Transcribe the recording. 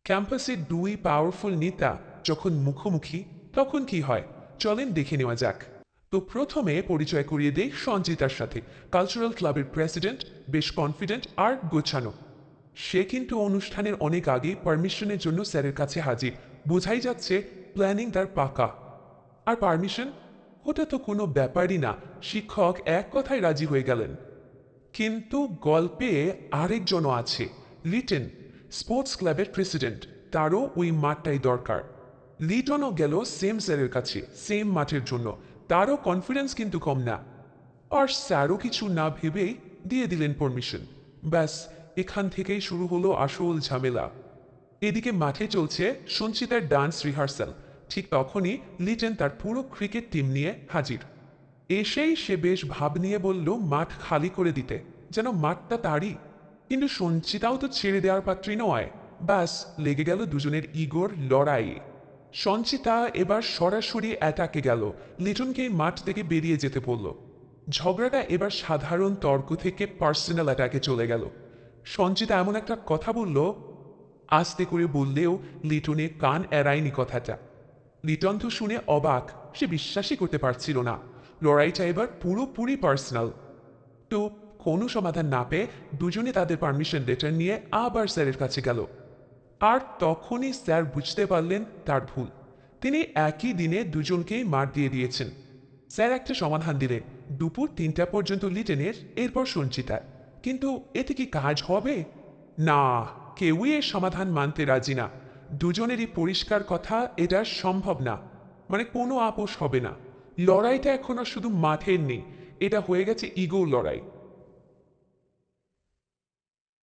ক্যাম্পাসের দুই পাওয়ারফুল নেতা যখন মুখোমুখি তখন কি হয় চলেন দেখে নেওয়া যাক। তো প্রথমে পরিচয় করিয়ে দেই সঞ্চিতার সাথে। কালচারাল ক্লাবের প্রেসিডেন্ট, বেশ কনফিডেন্ট আর গোছানো। সে কিন্তু অনুষ্ঠানের অনেক আগে পারমিশনের জন্য স্যারের কাছে হাজির। বোঝাই যাচ্ছে প্ল্যানিং তার পাকা। আর পারমিশন, ওটা তো কোনো ব্যাপারই না। শিক্ষক এক কথায় রাজি হয়ে গেলেন। কিন্তু গল্পে আরেকজনও আছে, লিটন, স্পোর্টস ক্লাবের প্রেসিডেন্ট। তারও ওই মাঠটাই দরকার। লিটনও গেল সেম স্যারের কাছে, সেম মাঠের জন্য। তারও কনফিডেন্স কিন্তু কম না। আর স্যারও কিছু না ভেবেই দিয়ে দিলেন পারমিশন। ব্যাস, এখান থেকেই শুরু হলো আসল ঝামেলা। এদিকে মাঠে চলছে সঞ্চিতার ডান্স রিহার্সাল। ঠিক তখনই লিটন তার পুরো ক্রিকেট টিম নিয়ে হাজির। এসেই সে বেশ ভাব নিয়ে বলল মাঠ খালি করে দিতে, যেন মাঠটা তারই। কিন্তু সঞ্চিতাও তো ছেড়ে দেওয়ার পাত্রী নয়। ব্যাস, লেগে গেল দুজনের ইগোর লড়াই। সঞ্চিতা এবার সরাসরি অ্যাটাকে গেল, লিটনকেই মাঠ থেকে বেরিয়ে যেতে বলল। ঝগড়াটা এবার সাধারণ তর্ক থেকে পার্সোনাল অ্যাটাকে চলে গেল। সঞ্চিতা এমন একটা কথা বলল, আস্তে করে বললেও লিটনের কান এড়ায়নি কথাটা। লিটন তো শুনে অবাক, সে বিশ্বাসই করতে পারছিল না। লড়াইটা এবার পুরোপুরি পার্সোনাল। তো কোনো সমাধান না পেয়ে দুজনে তাদের পারমিশন লেটার নিয়ে আবার স্যারের কাছে গেল। আর তখনই স্যার বুঝতে পারলেন তার ভুল। তিনি একই দিনে দুজনকেই মার দিয়ে দিয়েছেন। স্যার একটা সমাধান দিলেন, দুপুর 3টা পর্যন্ত লিটনের, এরপর সঞ্চিতার। কিন্তু এতে কি কাজ হবে? না, কেউই এর সমাধান মানতে রাজি না। দুজনেরই পরিষ্কার কথা, এটা সম্ভব না। মানে কোনো আপোষ হবে না। লড়াইটা এখনো শুধু মাঠের নেই, এটা হয়ে গেছে ইগো লড়াই।